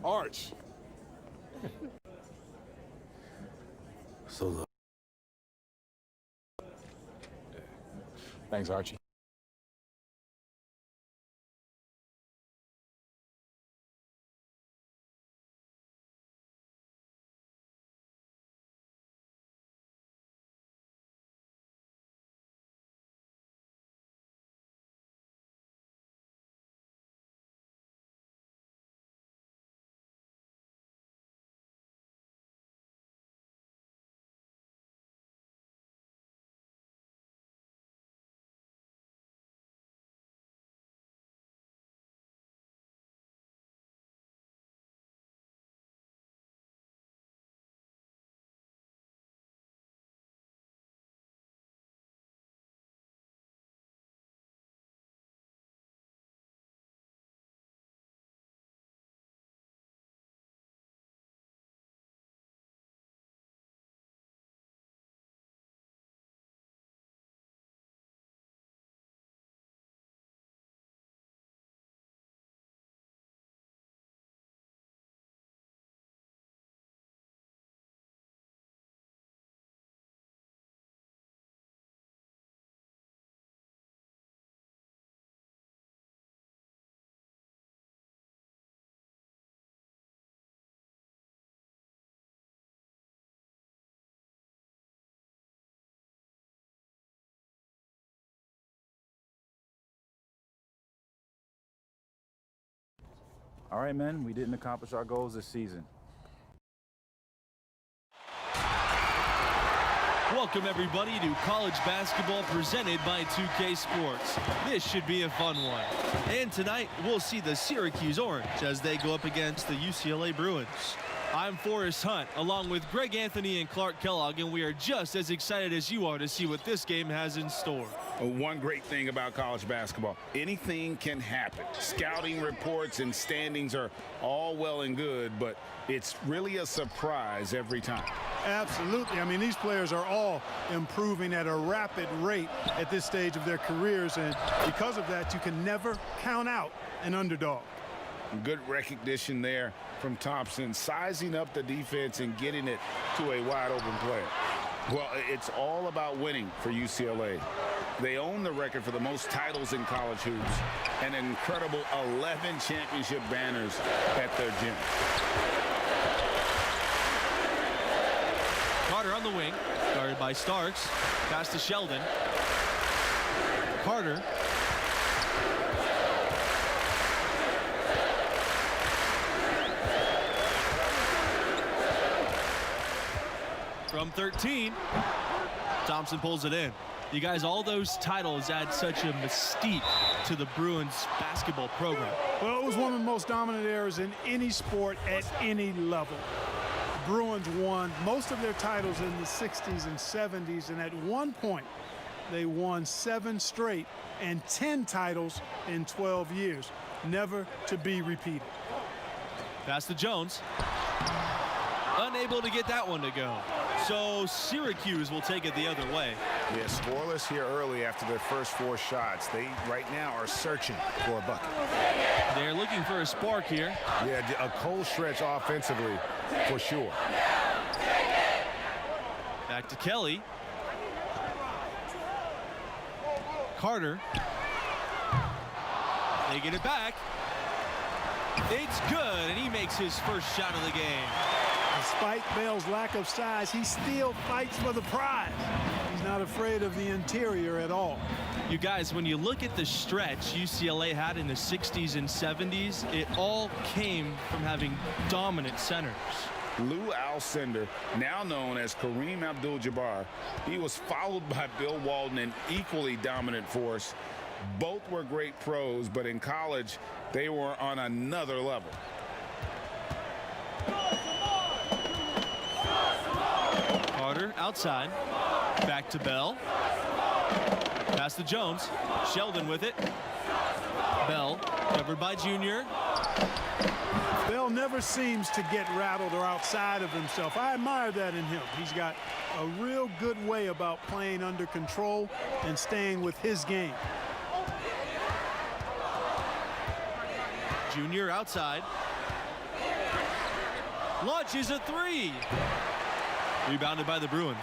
Arch. So Thanks, Archie. All right, men, we didn't accomplish our goals this season. Welcome, everybody, to college basketball presented by 2K Sports. This should be a fun one. And tonight, we'll see the Syracuse Orange as they go up against the UCLA Bruins. I'm Forrest Hunt, along with Greg Anthony and Clark Kellogg, and we are just as excited as you are to see what this game has in store. One great thing about college basketball, anything can happen. Scouting reports and standings are all well and good, but it's really a surprise every time. Absolutely. I mean, these players are all improving at a rapid rate at this stage of their careers, and because of that, you can never count out an underdog. Good recognition there from Thompson, sizing up the defense and getting it to a wide-open player. Well, it's all about winning for UCLA. They own the record for the most titles in college hoops, and an incredible 11 championship banners at their gym. Carter on the wing, guarded by Starks. Pass to Sheldon. Carter. From 13, Thompson pulls it in. You guys, all those titles add such a mystique to the Bruins basketball program. Well, it was one of the most dominant eras in any sport at any level. The Bruins won most of their titles in the 60s and 70s, and at one point, they won 7 straight and 10 titles in 12 years, never to be repeated. Pass to Jones. Unable to get that one to go. So Syracuse will take it the other way. Yeah, scoreless here early after their first 4 shots. They right now are searching for a bucket. They're looking for a spark here. Yeah, a cold stretch offensively for sure. Back to Kelly. Carter. They get it back. It's good, and he makes his first shot of the game. Despite Bell's lack of size, he still fights for the prize. He's not afraid of the interior at all. You guys, when you look at the stretch UCLA had in the 60s and 70s, it all came from having dominant centers. Lou Alcindor, now known as Kareem Abdul-Jabbar, he was followed by Bill Walton, an equally dominant force. Both were great pros, but in college, they were on another level. Carter outside. Back to Bell. Pass to Jones. Sheldon with it. Bell covered by Junior. Bell never seems to get rattled or outside of himself. I admire that in him. He's got a real good way about playing under control and staying with his game. Junior outside. Launches a three. Rebounded by the Bruins.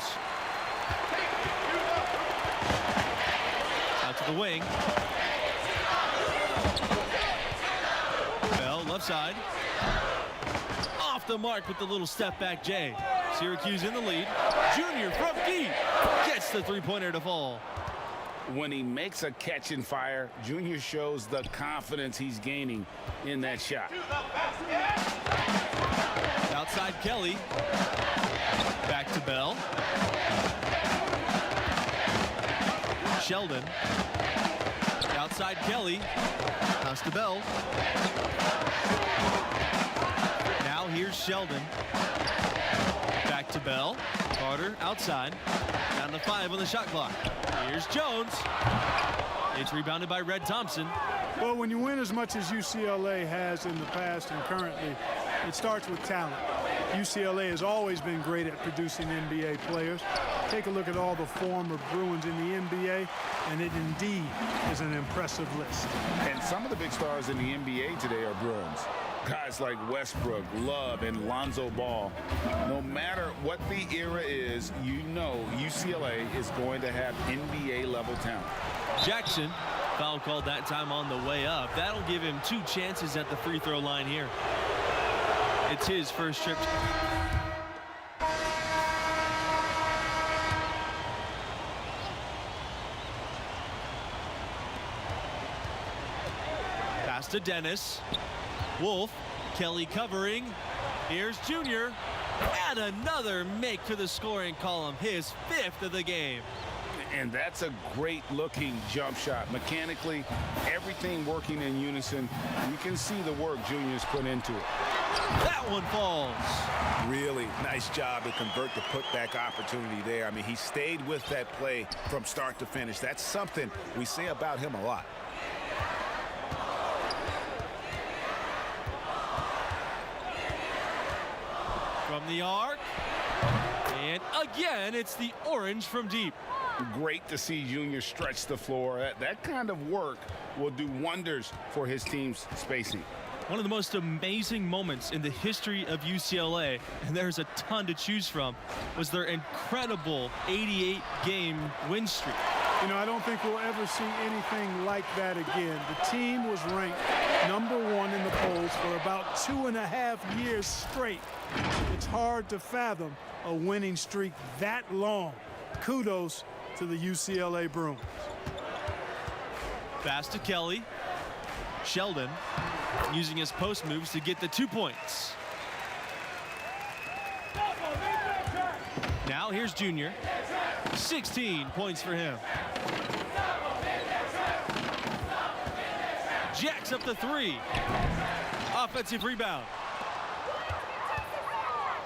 Out to the wing. Bell, left side. Off the mark with the little step back J. Syracuse in the lead. Junior from deep. Gets the three-pointer to fall. When he makes a catch and fire, Junior shows the confidence he's gaining in that shot. Outside Kelly. Back to Bell. Sheldon. Outside Kelly. Pass to Bell. Now here's Sheldon. Back to Bell. Carter outside. Down to 5 on the shot clock. Here's Jones. It's rebounded by Red Thompson. Well, when you win as much as UCLA has in the past and currently, it starts with talent. UCLA has always been great at producing NBA players. Take a look at all the former Bruins in the NBA, and it indeed is an impressive list. And some of the big stars in the NBA today are Bruins. Guys like Westbrook, Love, and Lonzo Ball. No matter what the era is, you know UCLA is going to have NBA-level talent. Jackson, foul called that time on the way up. That'll give him 2 chances at the free throw line here. It's his first trip. Pass to Dennis. Wolf, Kelly covering. Here's Junior. And another make to the scoring column, his 5th of the game. And that's a great-looking jump shot. Mechanically, everything working in unison. You can see the work Junior's put into it. That one falls. Really nice job to convert the putback opportunity there. I mean, he stayed with that play from start to finish. That's something we say about him a lot. From the arc. And again, it's the orange from deep. Great to see Junior stretch the floor. That kind of work will do wonders for his team's spacing. One of the most amazing moments in the history of UCLA, and there's a ton to choose from, was their incredible 88-game win streak. You know, I don't think we'll ever see anything like that again. The team was ranked #1 in the polls for about 2.5 years straight. It's hard to fathom a winning streak that long. Kudos to the UCLA Bruins. Pass to Kelly. Sheldon using his post moves to get the 2 points. Now here's Junior. 16 points for him. Jacks up the 3. Offensive rebound.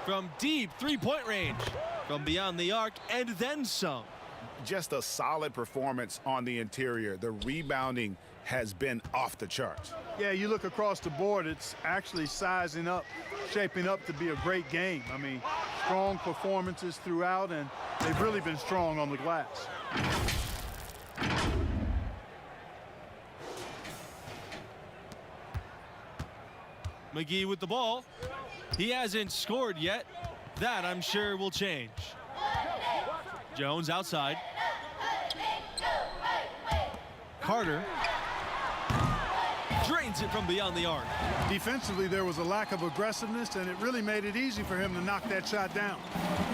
From deep 3-point range. From beyond the arc and then some. Just a solid performance on the interior. The rebounding has been off the charts. Yeah, you look across the board, it's actually sizing up, shaping up to be a great game. I mean, strong performances throughout, and they've really been strong on the glass. McGee with the ball. He hasn't scored yet. That, I'm sure, will change. Jones outside. Carter drains it from beyond the arc. Defensively, there was a lack of aggressiveness, and it really made it easy for him to knock that shot down.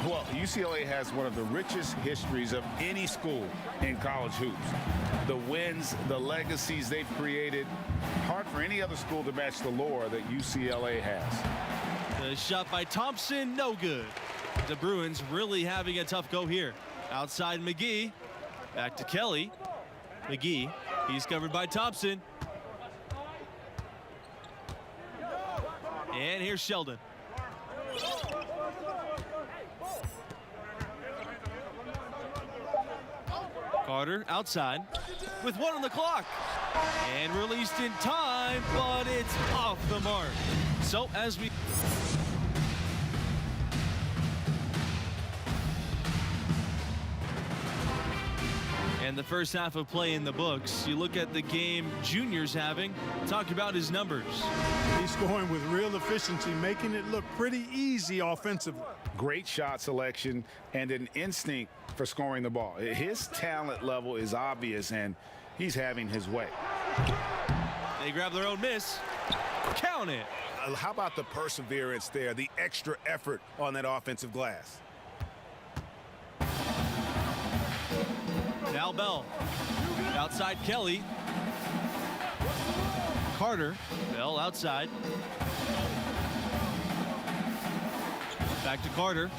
Well, UCLA has one of the richest histories of any school in college hoops. The wins, the legacies they've created, hard for any other school to match the lore that UCLA has. The shot by Thompson, no good. The Bruins really having a tough go here. Outside McGee, back to Kelly. McGee, he's covered by Thompson. And here's Sheldon. Carter outside with 1 on the clock. And released in time, but it's off the mark. So as we... And And the first half of play in the books. You look at the game Junior's having. Talk about his numbers. He's scoring with real efficiency, making it look pretty easy offensively. Great shot selection and an instinct for scoring the ball. His talent level is obvious, and he's having his way. They grab their own miss. Count it. How about the perseverance there, the extra effort on that offensive glass? Now Bell. Outside Kelly. Carter. Bell outside. Back to Carter.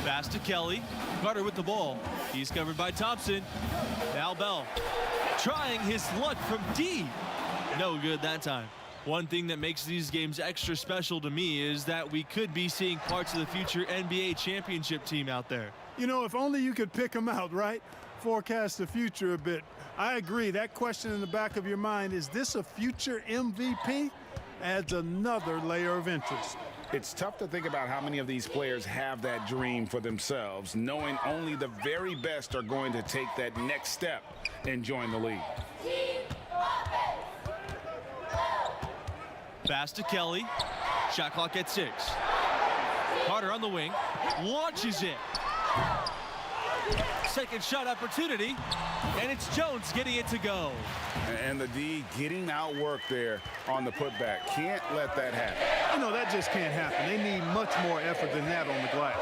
Pass to Kelly. Carter with the ball. He's covered by Thompson. Now Bell. Trying his luck from deep. No good that time. One thing that makes these games extra special to me is that we could be seeing parts of the future NBA championship team out there. You know, if only you could pick them out, right? Forecast the future a bit. I agree. That question in the back of your mind, is this a future MVP? Adds another layer of interest. It's tough to think about how many of these players have that dream for themselves, knowing only the very best are going to take that next step and join the league. Pass to Kelly. Shot clock at 6. Carter on the wing. Launches it. Second shot opportunity. And it's Jones getting it to go. And the D getting outworked there on the putback. Can't let that happen. You know, that just can't happen. They need much more effort than that on the glass.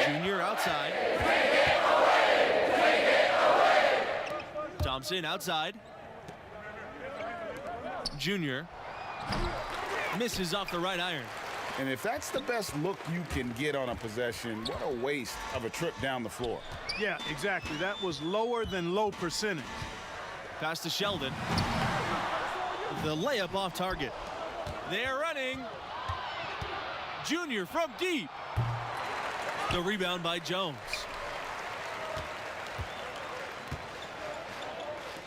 Junior outside. Thompson outside. Junior misses off the right iron. And if that's the best look you can get on a possession, what a waste of a trip down the floor. Yeah, exactly. That was lower than low percentage. Pass to Sheldon. The layup off target. They're running. Junior from deep. The rebound by Jones.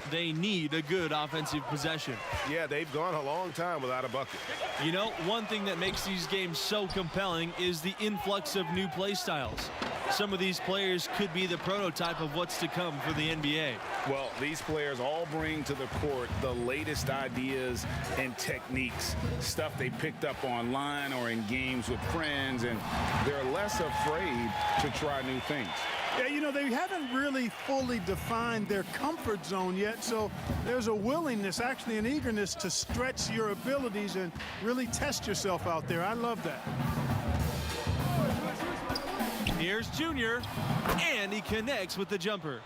They need a good offensive possession. Yeah, they've gone a long time without a bucket. You know, one thing that makes these games so compelling is the influx of new play styles. Some of these players could be the prototype of what's to come for the NBA. Well, these players all bring to the court the latest ideas and techniques, stuff they picked up online or in games with friends, and they're less afraid to try new things. Yeah, you know, they haven't really fully defined their comfort zone yet, so there's a willingness, actually an eagerness to stretch your abilities and really test yourself out there. I love that. Here's Junior, and he connects with the jumper.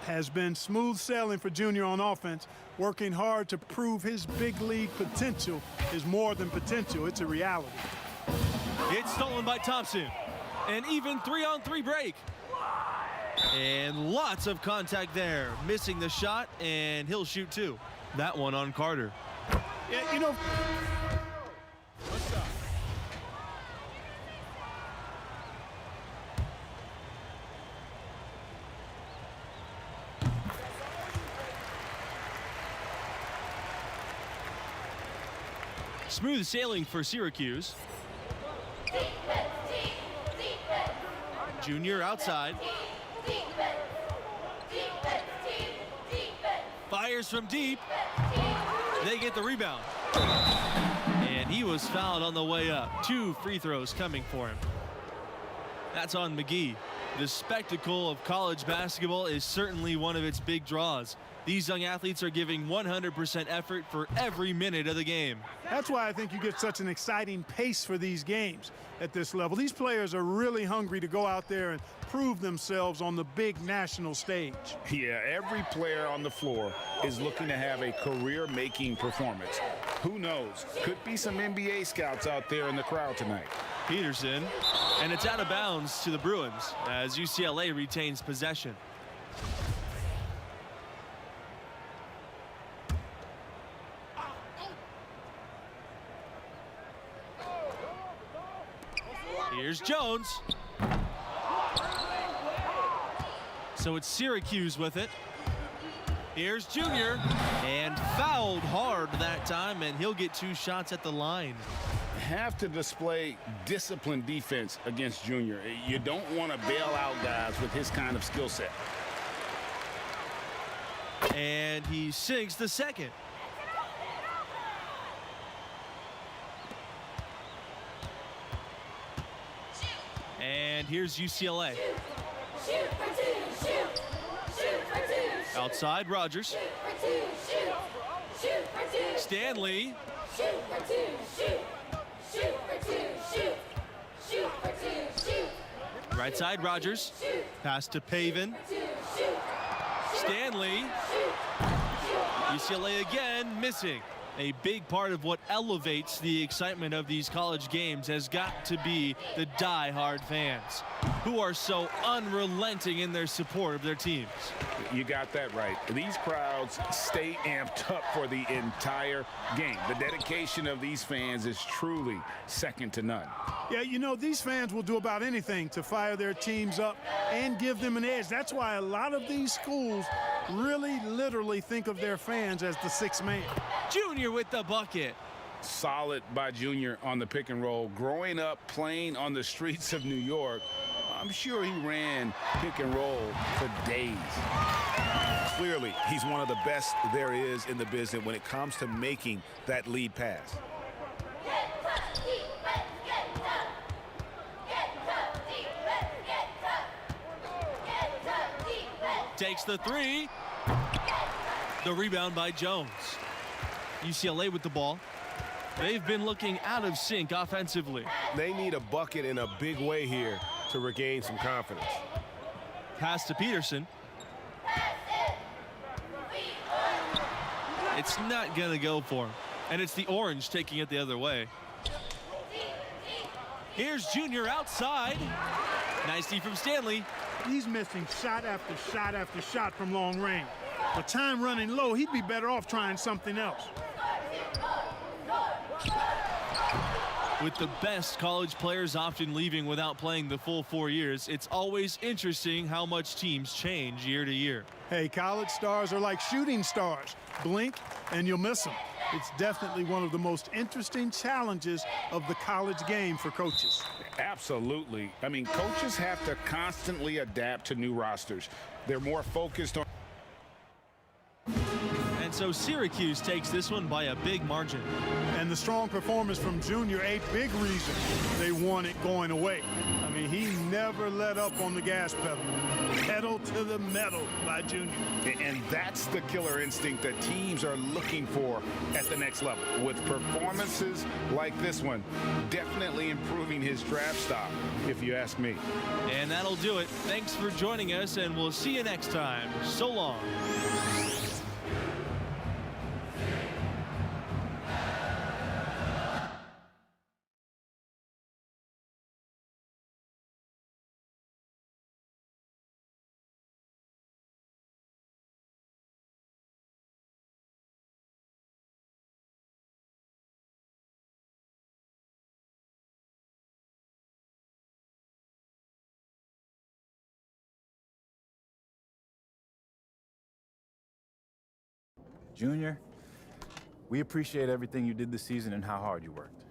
Has been smooth sailing for Junior on offense, working hard to prove his big league potential is more than potential. It's a reality. It's stolen by Thompson. An even 3-on-3 break. And lots of contact there. Missing the shot, and he'll shoot two. That one on Carter. Yeah, you know. Smooth sailing for Syracuse. Junior outside. Fires from deep. They get the rebound. And he was fouled on the way up. 2 free throws coming for him. That's on McGee. The spectacle of college basketball is certainly one of its big draws. These young athletes are giving 100% effort for every minute of the game. That's why I think you get such an exciting pace for these games at this level. These players are really hungry to go out there and prove themselves on the big national stage. Yeah, every player on the floor is looking to have a career-making performance. Who knows? Could be some NBA scouts out there in the crowd tonight. Peterson, and it's out of bounds to the Bruins as UCLA retains possession. Here's Jones. So it's Syracuse with it. Here's Junior, and fouled hard that time, and he'll get 2 shots at the line. have to display disciplined defense against Junior. You don't want to bail out guys with his kind of skill set. And he sinks the second. And here's UCLA. Outside, Rogers. Stanley. Right side, Rogers. Pass to Pavin. Stanley. UCLA again, missing. A big part of what elevates the excitement of these college games has got to be the die-hard fans who are so unrelenting in their support of their teams. You got that right. These crowds stay amped up for the entire game. The dedication of these fans is truly second to none. Yeah, you know, these fans will do about anything to fire their teams up and give them an edge. That's why a lot of these schools really literally think of their fans as the sixth man. Junior with the bucket. Solid by Junior on the pick and roll. Growing up playing on the streets of New York, I'm sure he ran pick and roll for days. Clearly, he's one of the best there is in the business when it comes to making that lead pass. Takes the three. The rebound by Jones. UCLA with the ball. They've been looking out of sync offensively. They need a bucket in a big way here to regain some confidence. Pass to Peterson. It's not going to go for him. And it's the Orange taking it the other way. Here's Junior outside. Nice D from Stanley. He's missing shot after shot after shot from long range. With time running low, he'd be better off trying something else. With the best college players often leaving without playing the full 4 years, it's always interesting how much teams change year to year. Hey, college stars are like shooting stars. Blink and you'll miss them. It's definitely one of the most interesting challenges of the college game for coaches. Absolutely. I mean, coaches have to constantly adapt to new rosters. They're more focused on. And so Syracuse takes this one by a big margin. And the strong performance from Junior, a big reason they won it going away. I mean, he never let up on the gas pedal. Pedal to the metal by Junior. And that's the killer instinct that teams are looking for at the next level. With performances like this one, definitely improving his draft stock, if you ask me. And that'll do it. Thanks for joining us, and we'll see you next time. So long. Junior, we appreciate everything you did this season and how hard you worked.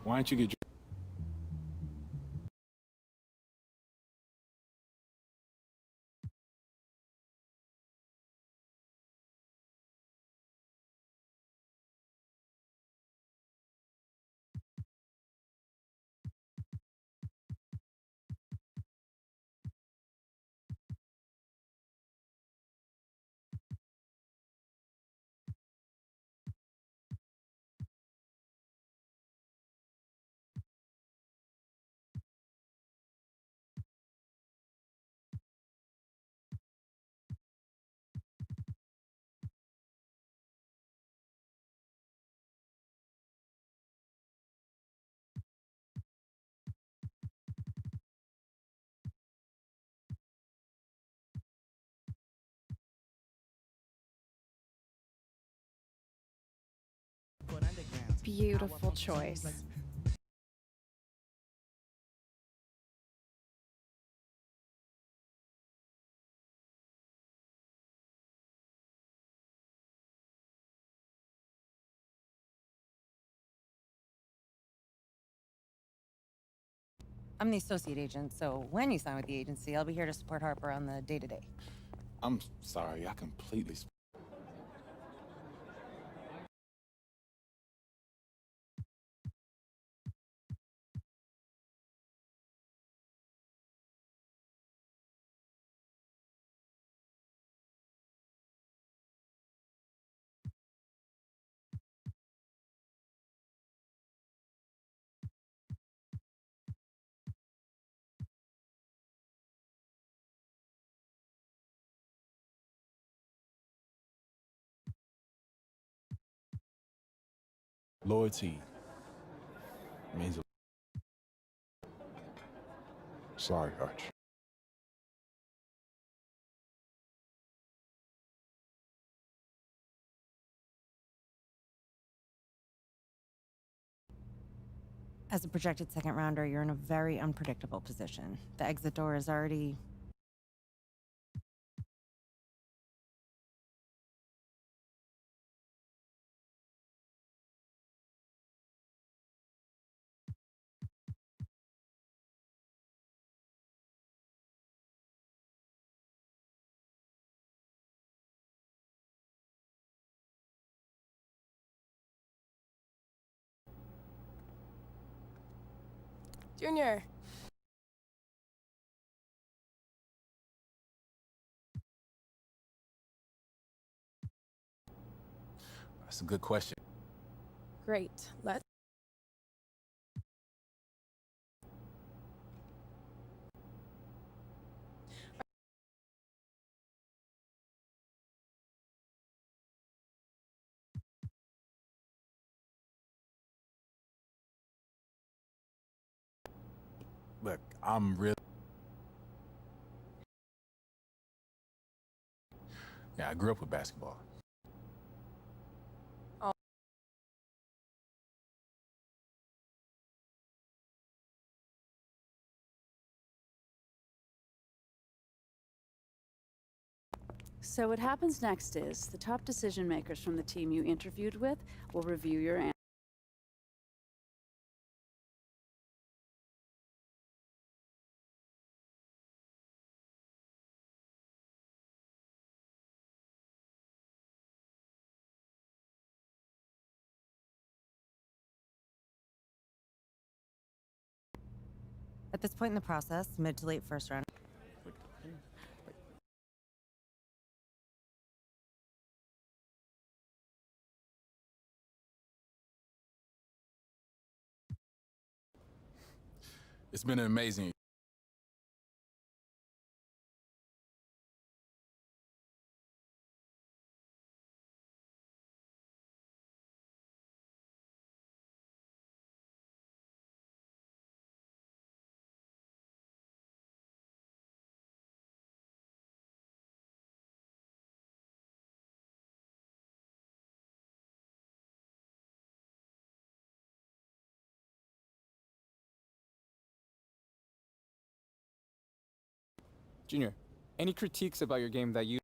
Why don't you get Beautiful choice. I'm the associate agent, so when you sign with the agency, I'll be here to support Harper on the day-to-day. I'm sorry, I completely. Loyalty means a. Sorry, Arch. As a projected second rounder, you're in a very unpredictable position. The exit door is already... Junior. That's a good question. Great. Let's. Look, I'm really. Yeah, I grew up with basketball. So what happens next is the top decision makers from the team you interviewed with will review your answers. At this point in the process, mid to late first round... It's been an amazing. Junior, any critiques about your game that you...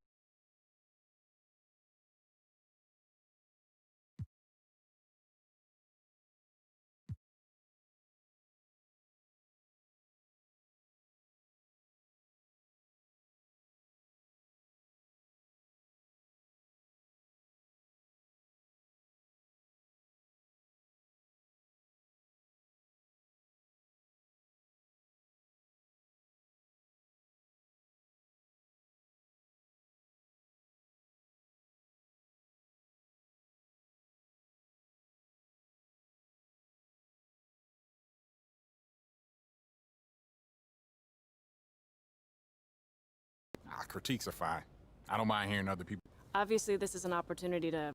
Critiques are fine. I don't mind hearing other people. Obviously, this is an opportunity to.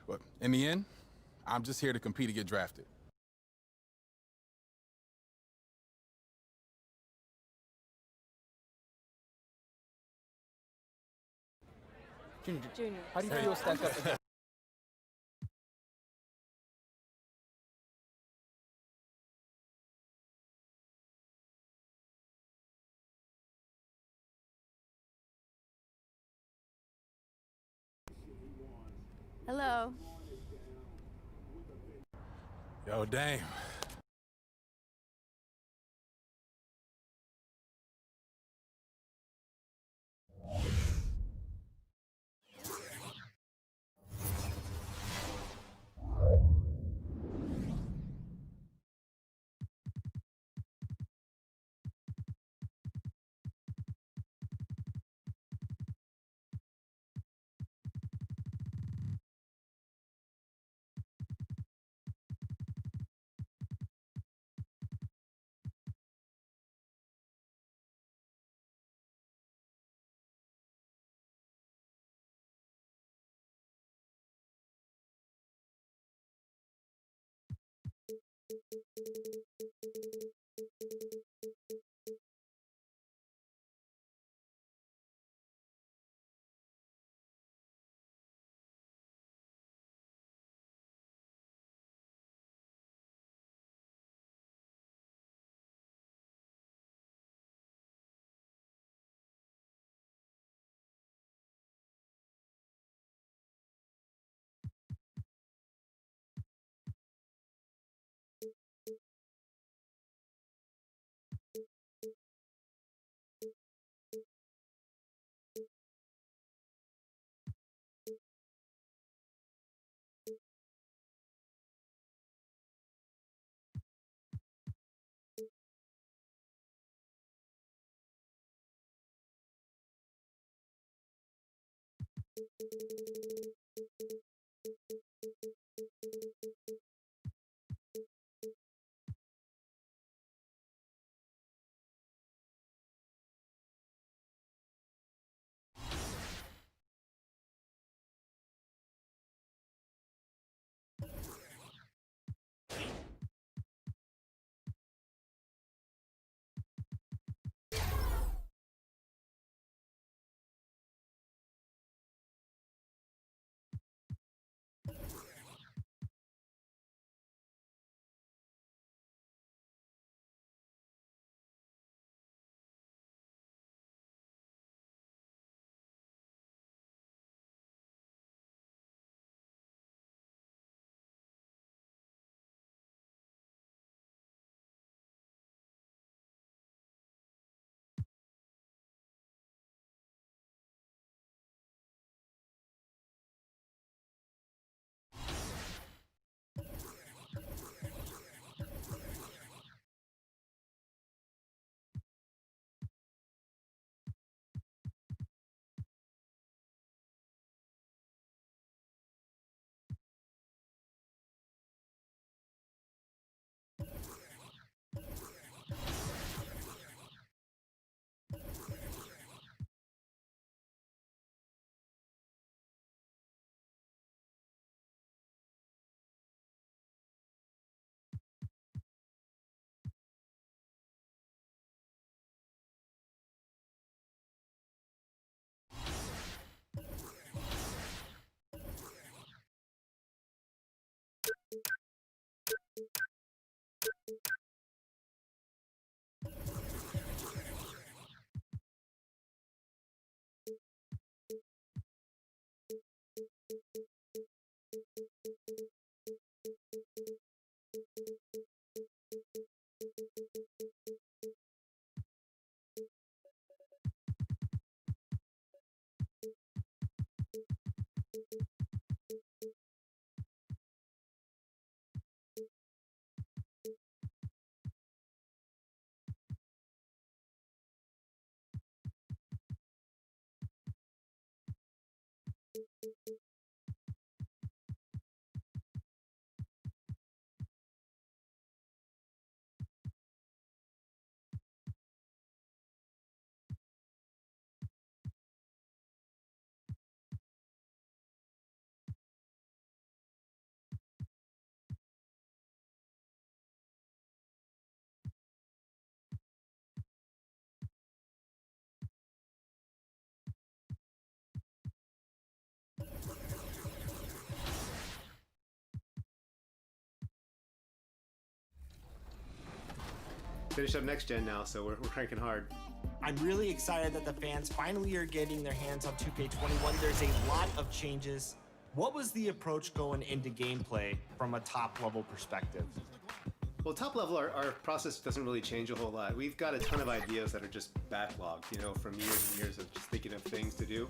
But in the end, I'm just here to compete to get drafted. Junior, how do you feel stacked up against Hello. Yo, Dame. Finish up next gen now, so we're cranking hard. I'm really excited that the fans finally are getting their hands on 2K21. There's a lot of changes. What was the approach going into gameplay from a top level perspective? Well, top level, our process doesn't really change a whole lot. We've got a ton of ideas that are just backlogged, you know, from years and years of just thinking of things to do.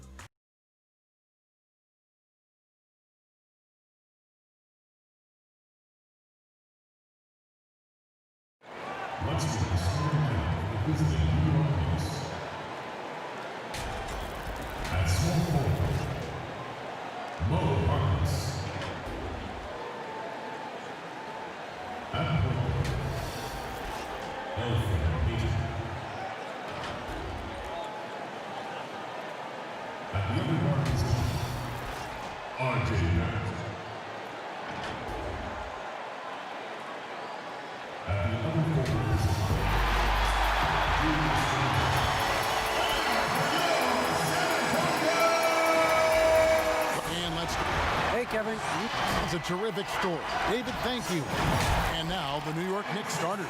Let's get started with the New York Knicks. At small forward, Mo Harkless. At point guard, Ep.3. At the other guard position, RJ Barrett. At the other forward position, and let's go. Hey, Kevin. That's a terrific story. David, thank you. And now the New York Knicks starters.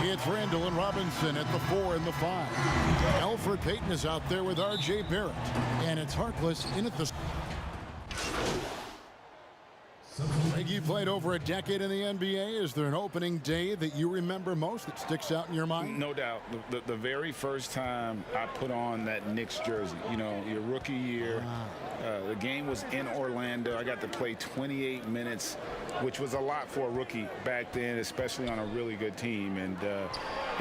It's Randall and Robinson at the 4 and the 5. Elfrid Payton is out there with R.J. Barrett. And it's Harkless in at the... Greg, you played over a decade in the NBA. Is there an opening day that you remember most that sticks out in your mind? No doubt. The very first time I put on that Knicks jersey, you know, your rookie year, the game was in Orlando. I got to play 28 minutes, which was a lot for a rookie back then, especially on a really good team. And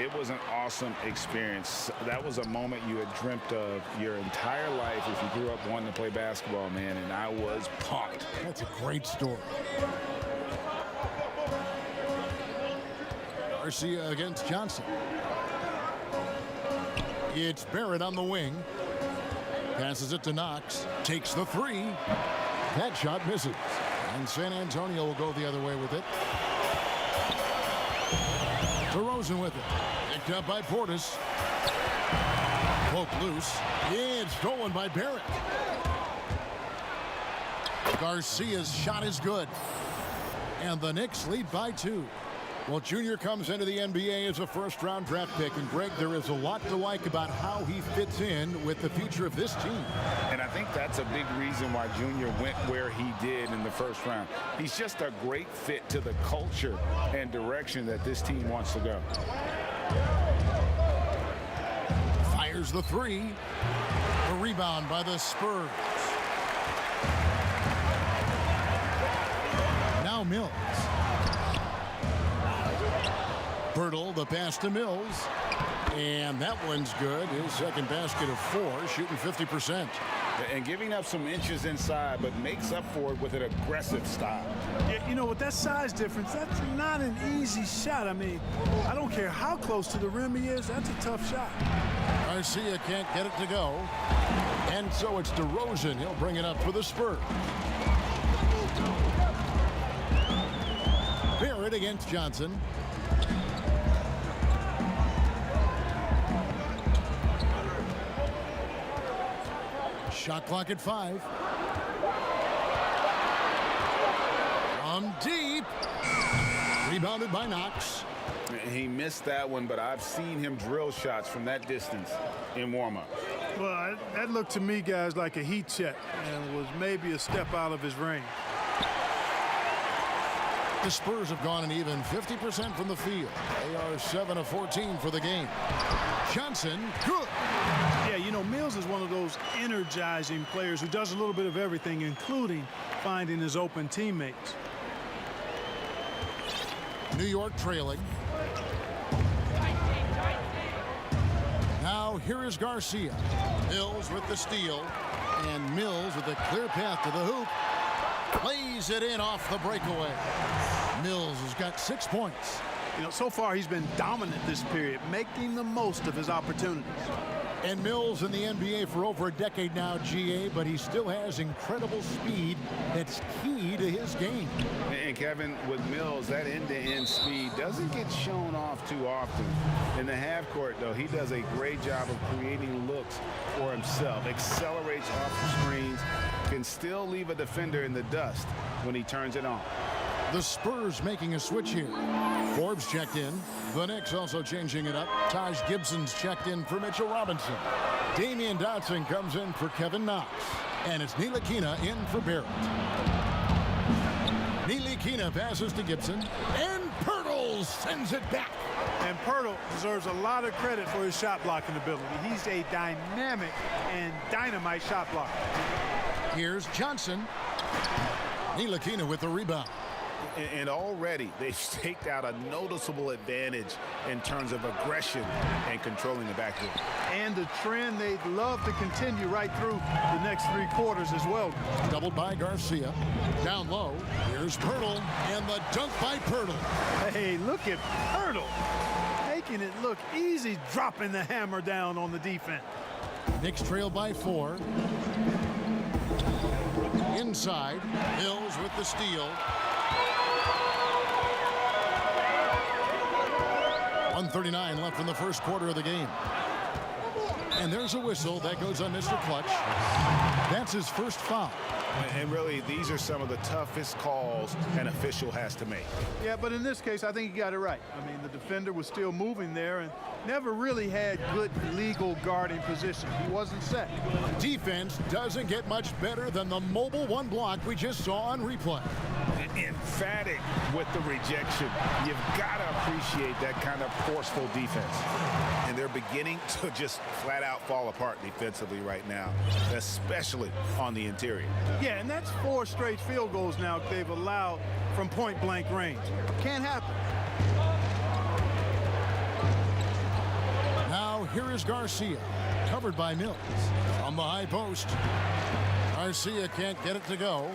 it was an awesome experience. That was a moment you had dreamt of your entire life if you grew up wanting to play basketball, man, and I was pumped. That's a great story. Garcia against Johnson. It's Barrett on the wing. Passes it to Knox. Takes the 3. That shot misses. And San Antonio will go the other way with it. DeRozan with it. Picked up by Portis. Poke loose. It's stolen by Barrett. Garcia's shot is good. And the Knicks lead by 2. Well, Junior comes into the NBA as a first-round draft pick. And, Greg, there is a lot to like about how he fits in with the future of this team. And I think that's a big reason why Junior went where he did in the first round. He's just a great fit to the culture and direction that this team wants to go. Fires the 3. A rebound by the Spurs. Now Mills. Bertle, the pass to Mills. And that one's good. His second basket of 4, shooting 50%. And giving up some inches inside, but makes up for it with an aggressive style. Yeah, you know, with that size difference, that's not an easy shot. I mean, I don't care how close to the rim he is, that's a tough shot. Garcia can't get it to go. And so it's DeRozan. He'll bring it up for the Spurs. Barrett against Johnson. Shot clock at 5. From deep. Rebounded by Knox. He missed that one, but I've seen him drill shots from that distance in warm-up. Well, that looked to me, guys, like a heat check and was maybe a step out of his range. The Spurs have gone an even 50% from the field. They are 7 of 14 for the game. Johnson, good. Yeah, you know, Mills is one of those energizing players who does a little bit of everything, including finding his open teammates. New York trailing. Now here is Garcia. Mills with the steal. And Mills with a clear path to the hoop. Plays it in off the breakaway. Mills has got 6 points. You know, so far he's been dominant this period, making the most of his opportunities. And Mills in the NBA for over a decade now, GA, but he still has incredible speed that's key to his game. And Kevin, with Mills, that end-to-end speed doesn't get shown off too often. In the half court, though, he does a great job of creating looks for himself, accelerates off the screens, can still leave a defender in the dust when he turns it on. The Spurs making a switch here. Forbes checked in. The Knicks also changing it up. Taj Gibson's checked in for Mitchell Robinson. Damian Dotson comes in for Kevin Knox. And it's Ntilikina in for Barrett. Ntilikina passes to Gibson. And Pirtle sends it back. And Pirtle deserves a lot of credit for his shot blocking ability. He's a dynamic and dynamite shot blocker. Here's Johnson. Ntilikina with the rebound. And already they've staked out a noticeable advantage in terms of aggression and controlling the backcourt. And a trend they'd love to continue right through the next 3 quarters as well. Doubled by Garcia. Down low. Here's Pirtle. And the dunk by Pirtle. Hey, look at Pirtle. Making it look easy, dropping the hammer down on the defense. Knicks trail by 4. Inside. Mills with the steal. 1:39 left in the first quarter of the game. And there's a whistle that goes on Mr. Clutch. That's his first foul. And really, these are some of the toughest calls an official has to make. Yeah, but in this case, I think he got it right. I mean, the defender was still moving there and never really had good legal guarding position. He wasn't set. Defense doesn't get much better than the mobile one block we just saw on replay. Emphatic with the rejection. You've got to appreciate that kind of forceful defense. And they're beginning to just flat out fall apart defensively right now, especially on the interior. Yeah, and that's 4 straight field goals now they've allowed from point-blank range. Can't happen. Now here is Garcia, covered by Mills. On the high post. Garcia can't get it to go.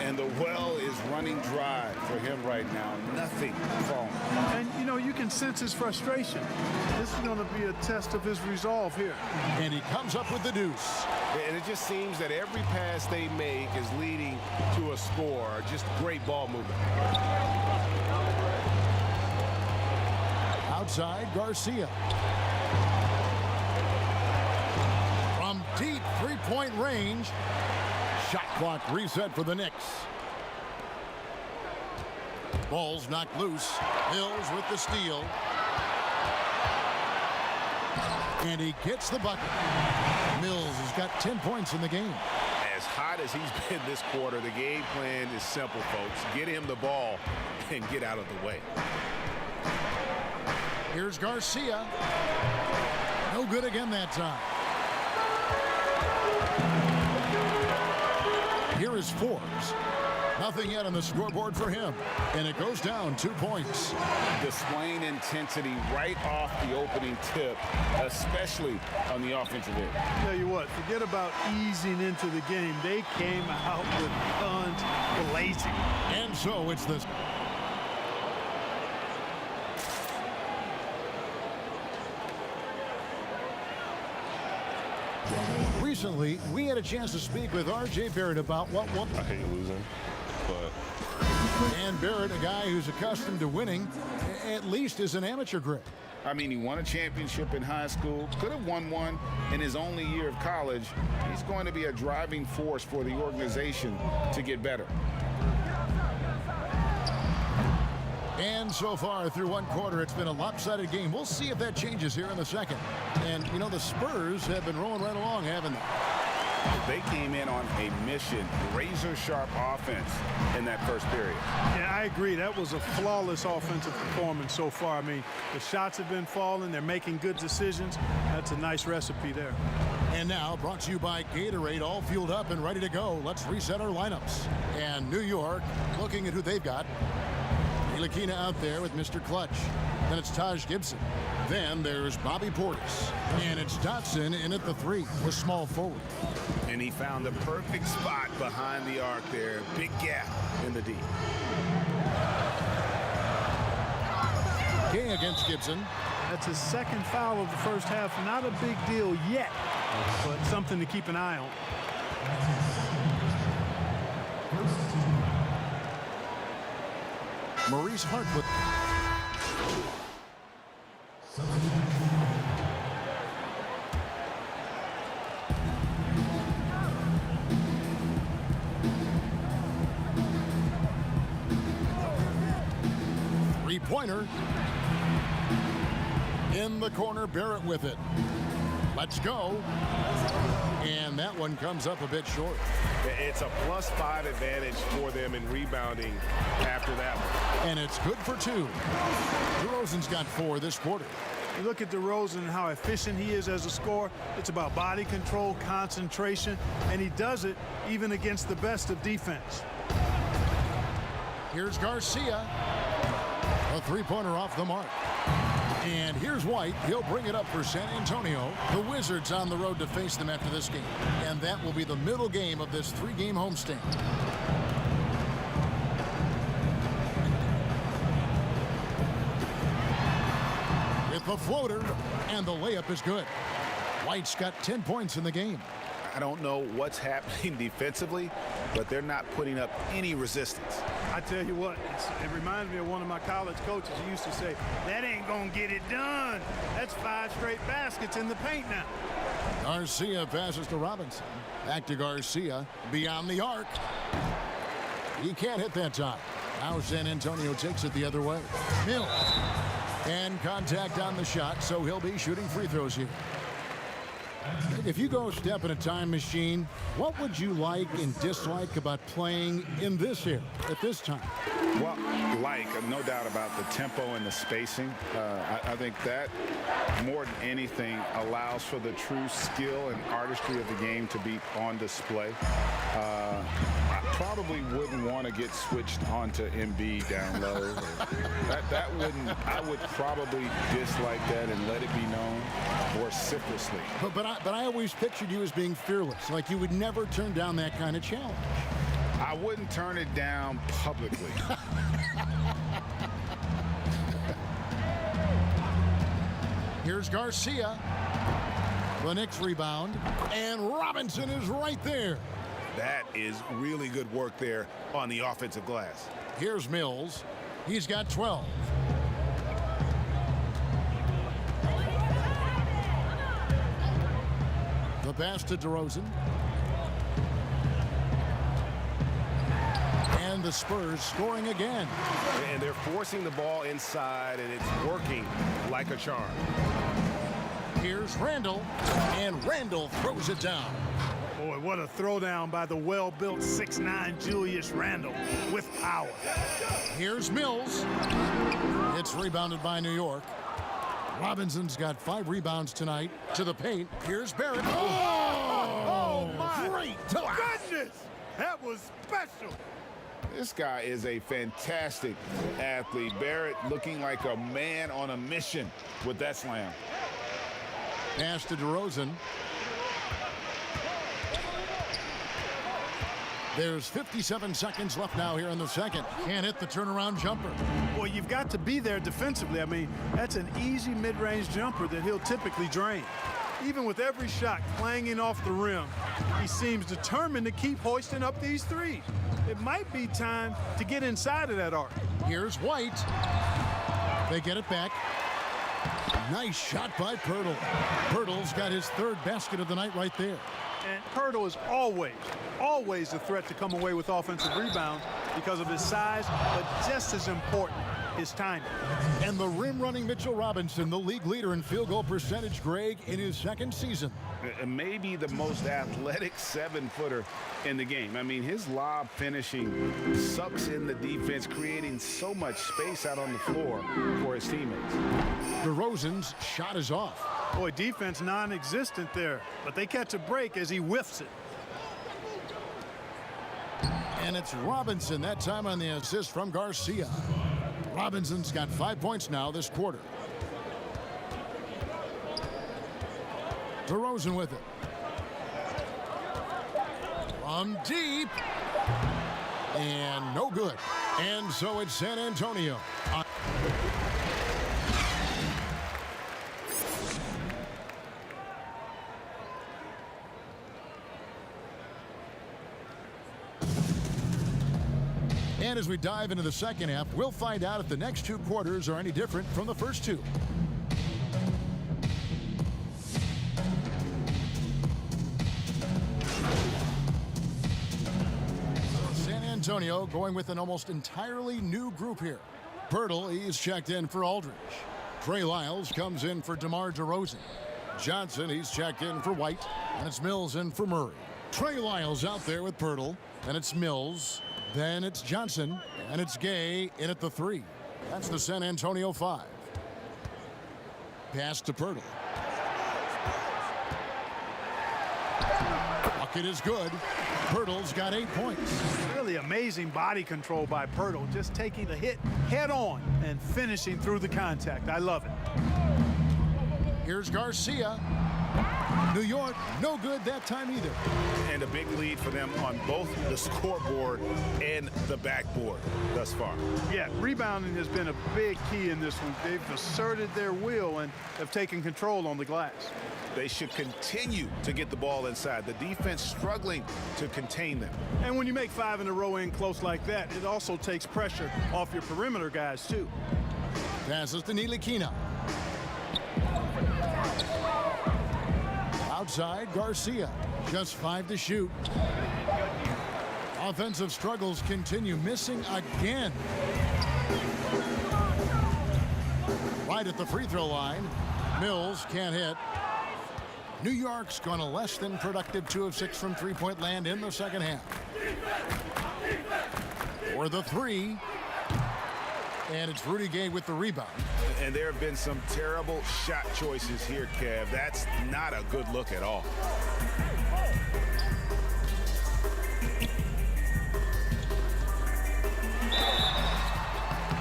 And the well is running dry for him right now. Nothing falling. And, you know, you can sense his frustration. This is going to be a test of his resolve here. And he comes up with the deuce. And it just seems that every pass they make is leading to a score. Just great ball movement. Outside, Garcia. From deep three-point range. Shot clock reset for the Knicks. Ball's knocked loose. Mills with the steal. And he gets the bucket. Mills has got 10 points in the game. As hot as he's been this quarter, the game plan is simple, folks. Get him the ball and get out of the way. Here's Garcia. No good again that time. Here is Forbes. Nothing yet on the scoreboard for him. And it goes down 2 points. Displaying intensity right off the opening tip, especially on the offensive end. Tell you what, forget about easing into the game. They came out with guns blazing. And so it's this. Recently, we had a chance to speak with R.J. Barrett about what one. I hate losing, but. And Barrett, a guy who's accustomed to winning, at least is an amateur grade. I mean, he won a championship in high school, could have won one in his only year of college. He's going to be a driving force for the organization to get better. And so far through one quarter, it's been a lopsided game. We'll see if that changes here in the second. And, you know, the Spurs have been rolling right along, haven't they? They came in on a mission, razor-sharp offense in that first period. Yeah, I agree. That was a flawless offensive performance so far. I mean, the shots have been falling. They're making good decisions. That's a nice recipe there. And now, brought to you by Gatorade, all fueled up and ready to go. Let's reset our lineups. And New York, looking at who they've got. Ntilikina out there with Mr. Clutch. Then it's Taj Gibson. Then there's Bobby Portis. And it's Dotson in at the 3 with small forward. And he found the perfect spot behind the arc there. Big gap in the D. King against Gibson. That's his second foul of the first half. Not a big deal yet, but something to keep an eye on. Maurice Hartwood. Three-pointer. In the corner, Barrett with it. Let's go. And that one comes up a bit short. It's a +5 advantage for them in rebounding after that one. And it's good for 2. DeRozan's got 4 this quarter. You look at DeRozan and how efficient he is as a scorer. It's about body control, concentration, and he does it even against the best of defense. Here's Garcia. A three-pointer off the mark. And here's White. He'll bring it up for San Antonio. The Wizards on the road to face them after this game. And that will be the middle game of this 3-game homestand. With the floater, and the layup is good. White's got 10 points in the game. I don't know what's happening defensively, but they're not putting up any resistance. I tell you what, it reminds me of one of my college coaches who used to say, that ain't gonna get it done. That's 5 straight baskets in the paint now. Garcia passes to Robinson. Back to Garcia, beyond the arc. He can't hit that time. Now San Antonio takes it the other way. Mills. And contact on the shot, so he'll be shooting free throws here. If you go step in a time machine, what would you like and dislike about playing in this era at this time? Well, no doubt about the tempo and the spacing. I think that more than anything allows for the true skill and artistry of the game to be on display. I probably wouldn't want to get switched onto Embiid down low. I would probably dislike that and let it be known vociferously. But I always pictured you as being fearless, like you would never turn down that kind of challenge. I wouldn't turn it down publicly. Here's Garcia. The Knicks rebound, and Robinson is right there. That is really good work there on the offensive glass. Here's Mills. He's got 12. The pass to DeRozan. And the Spurs scoring again. And they're forcing the ball inside, and it's working like a charm. Here's Randall, and Randall throws it down. Boy, what a throwdown by the well-built 6'9" Julius Randle with power. Here's Mills. It's rebounded by New York. Robinson's got 5 rebounds tonight. To the paint. Here's Barrett. Oh my great goodness! That was special. This guy is a fantastic athlete. Barrett looking like a man on a mission with that slam. Pass to DeRozan. There's 57 seconds left now here in the second. Can't hit the turnaround jumper. Well, you've got to be there defensively. I mean, that's an easy mid-range jumper that he'll typically drain. Even with every shot clanging off the rim, he seems determined to keep hoisting up these threes. It might be time to get inside of that arc. Here's White. They get it back. Nice shot by Pirtle. Pirtle's got his 3rd basket of the night right there. And Pirtle is always a threat to come away with offensive rebounds because of his size, but just as important, his timing. And the rim-running Mitchell Robinson, the league leader in field goal percentage, Greg, in his 2nd season. Maybe the most athletic 7-footer in the game. I mean, his lob finishing sucks in the defense, creating so much space out on the floor for his teammates. DeRozan's shot is off. Boy, defense non-existent there, but they catch a break as he whiffs it. And it's Robinson, that time on the assist from Garcia. Robinson's got 5 points now this quarter. DeRozan with it. From deep. And no good. And so it's San Antonio. And as we dive into the second half, we'll find out if the next two quarters are any different from the first two. San Antonio going with an almost entirely new group here. Pirtle, he's checked in for Aldridge. Trey Lyles comes in for DeMar DeRozan. Johnson, he's checked in for White. And it's Mills in for Murray. Trey Lyles out there with Pirtle. And it's Mills. Then it's Johnson, and it's Gay in at the 3. That's the San Antonio 5. Pass to Pirtle. Bucket is good. Pirtle's got 8 points. Really amazing body control by Pirtle, just taking the hit head on and finishing through the contact. I love it. Here's Garcia. New York, no good that time either. And a big lead for them on both the scoreboard and the backboard thus far. Yeah, rebounding has been a big key in this one. They've asserted their will and have taken control on the glass. They should continue to get the ball inside. The defense struggling to contain them. And when you make 5 in a row in close like that, it also takes pressure off your perimeter guys, too. Passes to Ntilikina. Outside, Garcia. Just 5 to shoot. Offensive struggles continue, missing again. Right at the free throw line. Mills can't hit. New York's gone a less than productive 2 of 6 from three-point land in the second half. For the 3. And it's Rudy Gay with the rebound. And there have been some terrible shot choices here, Kev. That's not a good look at all.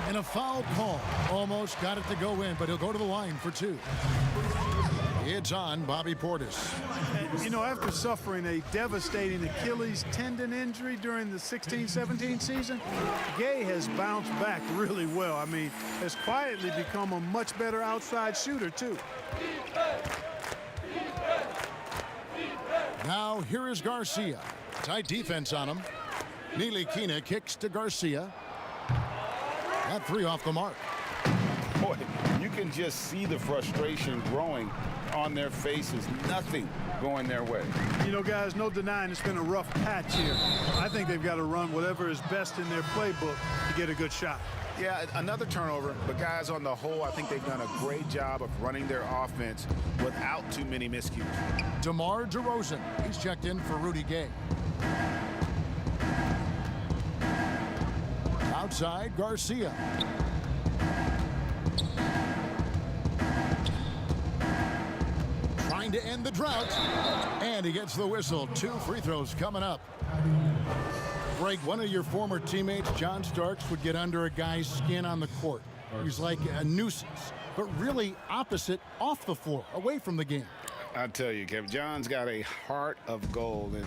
And a foul call. Almost got it to go in, but he'll go to the line for 2. It's on Bobby Portis. And, you know, after suffering a devastating Achilles tendon injury during the 16-17 season, Gay has bounced back really well. I mean, has quietly become a much better outside shooter, too. Now, here is Garcia. Tight defense on him. Ntilikina kicks to Garcia. That 3 off the mark. Boy, you can just see the frustration growing on their faces. Nothing going their way. You know, guys, no denying it's been a rough patch here. I think they've got to run whatever is best in their playbook to get a good shot. Yeah, another turnover, but guys, on the whole, I think they've done a great job of running their offense without too many miscues. DeMar DeRozan, he's checked in for Rudy Gay. Outside, Garcia. Trying to end the drought. And he gets the whistle. 2 free throws coming up. Greg, one of your former teammates, John Starks, would get under a guy's skin on the court. He's like a nuisance, but really opposite off the floor, away from the game. I tell you, Kevin, John's got a heart of gold, and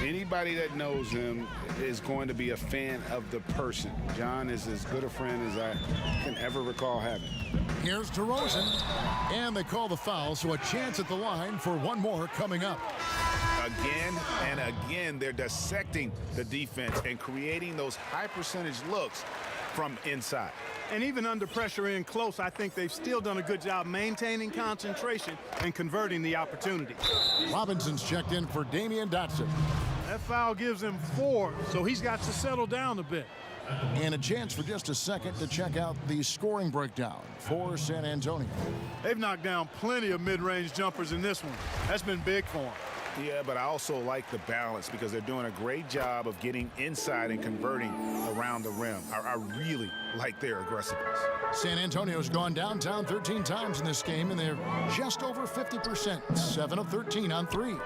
anybody that knows him is going to be a fan of the person. John is as good a friend as I can ever recall having. Here's DeRozan, and they call the foul, so a chance at the line for one more coming up. Again and again, they're dissecting the defense and creating those high percentage looks from inside. And even under pressure in close, I think they've still done a good job maintaining concentration and converting the opportunity. Robinson's checked in for Damian Dotson. That foul gives him 4, so he's got to settle down a bit. And a chance for just a second to check out the scoring breakdown for San Antonio. They've knocked down plenty of mid-range jumpers in this one. That's been big for them. Yeah, but I also like the balance because they're doing a great job of getting inside and converting around the rim. I really like their aggressiveness. San Antonio's gone downtown 13 times in this game, and they're just over 50%, 7 of 13 on threes.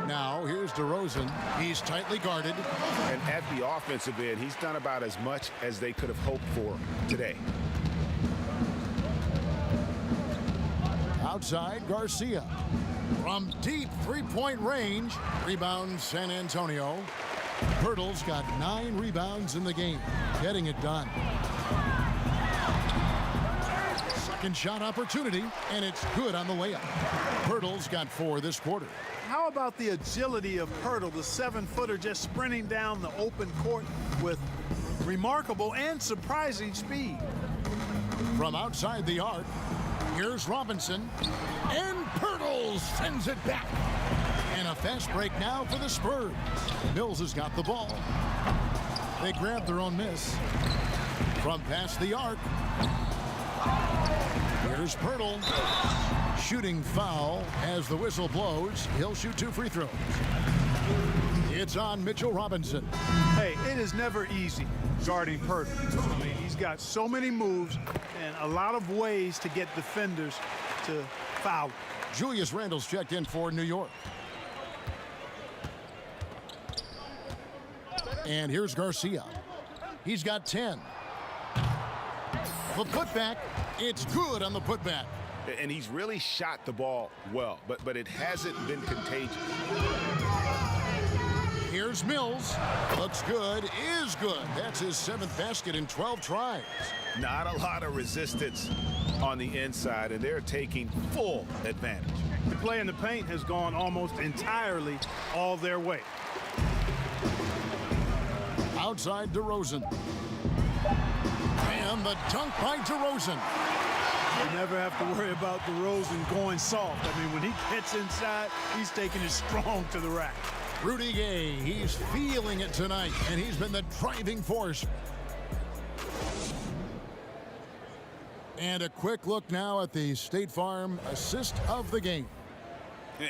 Now, here's Here's DeRozan. He's tightly guarded. And at the offensive end, he's done about as much as they could have hoped for today. Outside, Garcia. From deep three-point range. Rebound, San Antonio. Pirtle's got 9 rebounds in the game. Getting it done. Second shot opportunity, and it's good on the layup. Pirtle's got 4 this quarter. How about the agility of Pirtle, the 7-footer just sprinting down the open court with remarkable and surprising speed. From outside the arc, here's Robinson, and Pirtle sends it back. And a fast break now for the Spurs. Mills has got the ball. They grab their own miss. From past the arc, here's Pirtle. Shooting foul as the whistle blows. He'll shoot 2 free throws. It's on Mitchell Robinson. Hey, it is never easy guarding Pirtle. I mean, he's got so many moves and a lot of ways to get defenders to foul. Julius Randle's checked in for New York. And here's Garcia. He's got 10. The putback, it's good on the putback. And he's really shot the ball well, but it hasn't been contagious. Here's Mills. Looks good, is good. That's his 7th basket in 12 tries. Not a lot of resistance on the inside, and they're taking full advantage. The play in the paint has gone almost entirely all their way. Outside DeRozan. And the dunk by DeRozan. You never have to worry about DeRozan going soft. I mean, when he gets inside, he's taking it strong to the rack. Rudy Gay, he's feeling it tonight, and he's been the driving force. And a quick look now at the State Farm assist of the game.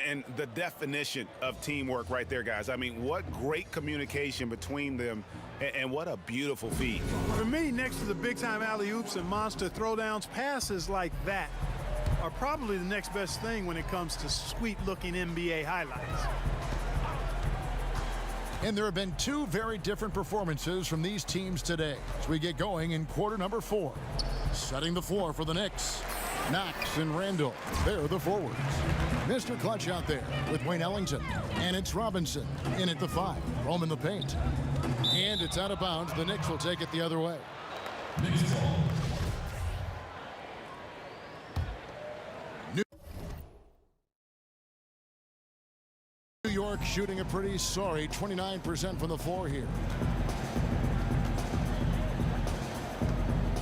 And the definition of teamwork right there, guys. I mean, what great communication between them, and what a beautiful feed. For me, next to the big-time alley-oops and monster throwdowns, passes like that are probably the next best thing when it comes to sweet-looking NBA highlights. And there have been 2 very different performances from these teams today as we get going in quarter number 4. Setting the floor for the Knicks, Knox and Randall. They're the forwards. Mr. Clutch out there with Wayne Ellington. And it's Robinson in at the 5. Roam in the paint. And it's out of bounds. The Knicks will take it the other way. New York shooting a pretty sorry 29% from the floor here.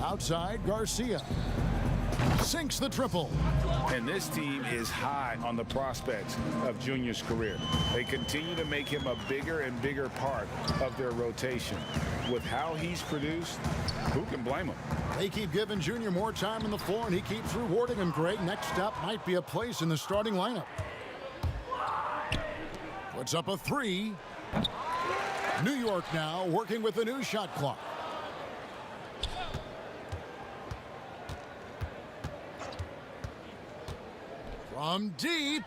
Outside, Garcia sinks the triple. And this team is high on the prospects of Junior's career. They continue to make him a bigger and bigger part of their rotation. With how he's produced, who can blame him? They keep giving Junior more time on the floor, and he keeps rewarding him great. Next step might be a place in the starting lineup. Puts up a 3. New York now working with the new shot clock. From deep,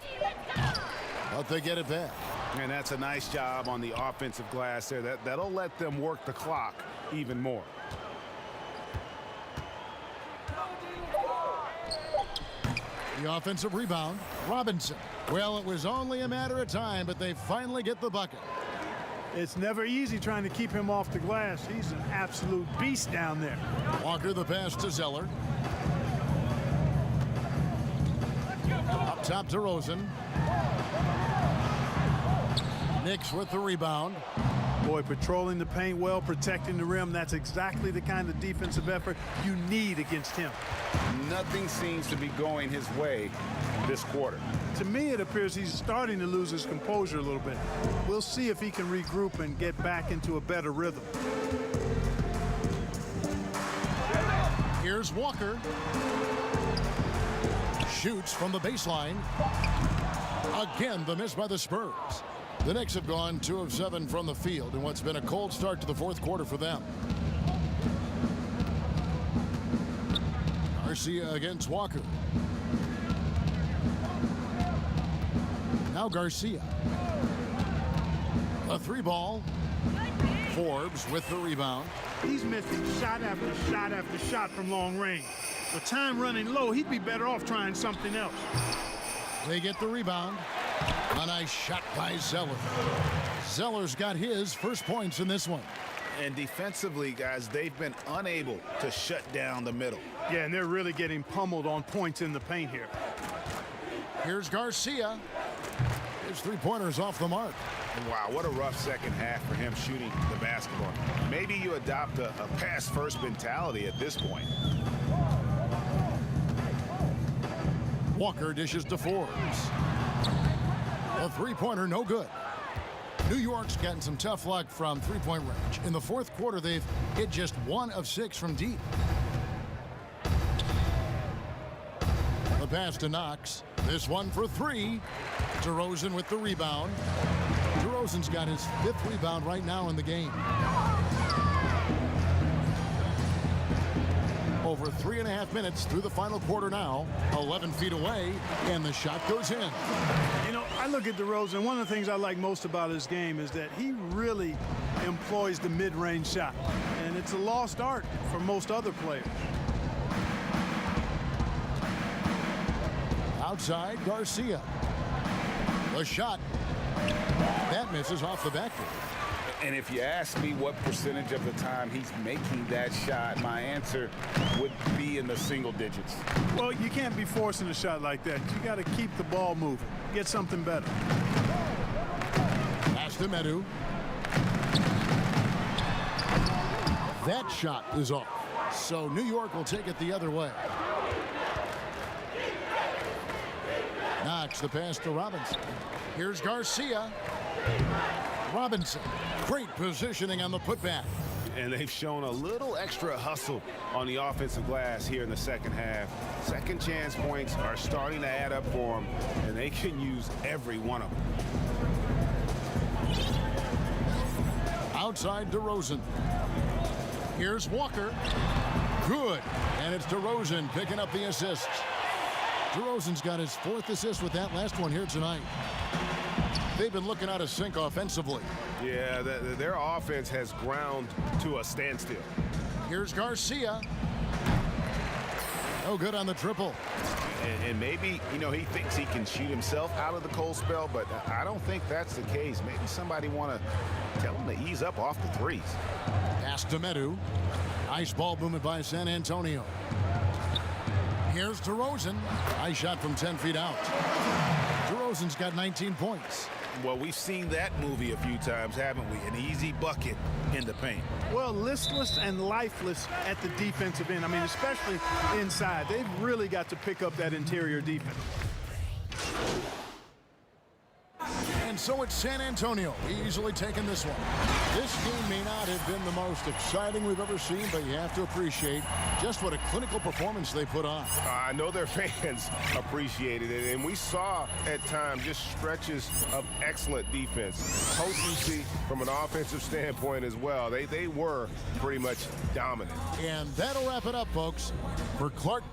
but they get it back. And that's a nice job on the offensive glass there. That'll let them work the clock even more. The offensive rebound, Robinson. Well, it was only a matter of time, but they finally get the bucket. It's never easy trying to keep him off the glass. He's an absolute beast down there. Walker the pass to Zeller. Up top to Rosen. Knicks with the rebound. Boy, patrolling the paint well, protecting the rim. That's exactly the kind of defensive effort you need against him. Nothing seems to be going his way this quarter. To me, it appears he's starting to lose his composure a little bit. We'll see if he can regroup and get back into a better rhythm. Here's Walker. Shoots from the baseline. Again, the miss by the Spurs. The Knicks have gone 2 of 7 from the field in what's been a cold start to the fourth quarter for them. Garcia against Walker. Now Garcia. A 3-ball. Forbes with the rebound. He's missing shot after shot after shot from long range. With time running low, he'd be better off trying something else. They get the rebound. A nice shot by Zeller. Zeller's got his first points in this one. And defensively, guys, they've been unable to shut down the middle. Yeah, and they're really getting pummeled on points in the paint here. Here's Garcia. His three-pointer's off the mark. Wow, what a rough second half for him shooting the basketball. Maybe you adopt a pass-first mentality at this point. Walker dishes to Forbes. A three-pointer, no good. New York's gotten some tough luck from three-point range. In the fourth quarter, they've hit just 1 of 6 from deep. The pass to Knox. This one for 3. DeRozan with the rebound. DeRozan's got his 5th rebound right now in the game. Over 3.5 minutes through the final quarter now. 11 feet away, and the shot goes in. You know, I look at DeRozan. One of the things I like most about his game is that he really employs the mid-range shot. And it's a lost art for most other players. Outside, Garcia. The shot. That misses off the backboard. And if you ask me what percentage of the time he's making that shot, my answer would be in the single digits. Well, you can't be forcing a shot like that. You got to keep the ball moving. Get something better. Pass to Medu. That shot is off. So New York will take it the other way. Knox the pass to Robinson. Here's Garcia. Robinson. Great positioning on the putback. And they've shown a little extra hustle on the offensive glass here in the second half. Second chance points are starting to add up for them, and they can use every one of them. Outside DeRozan. Here's Walker. Good. And it's DeRozan picking up the assists. DeRozan's got his 4th assist with that last one here tonight. They've been looking out of sync offensively. Yeah, their offense has ground to a standstill. Here's Garcia. No good on the triple. And maybe, you know, he thinks he can shoot himself out of the cold spell, but I don't think that's the case. Maybe somebody want to tell him to ease up off the threes. Pass to Medu. Nice ball movement by San Antonio. Here's DeRozan. Nice shot from 10 feet out. DeRozan's got 19 points. Well, we've seen that movie a few times, haven't we? An easy bucket in the paint. Well, listless and lifeless at the defensive end. I mean, especially inside. They've really got to pick up that interior defense. And so it's San Antonio easily taking this one. This game may not have been the most exciting we've ever seen, but you have to appreciate just what a clinical performance they put on. I know their fans appreciated it, and we saw at times just stretches of excellent defense. Potency from an offensive standpoint as well. They were pretty much dominant. And that'll wrap it up, folks. For Clark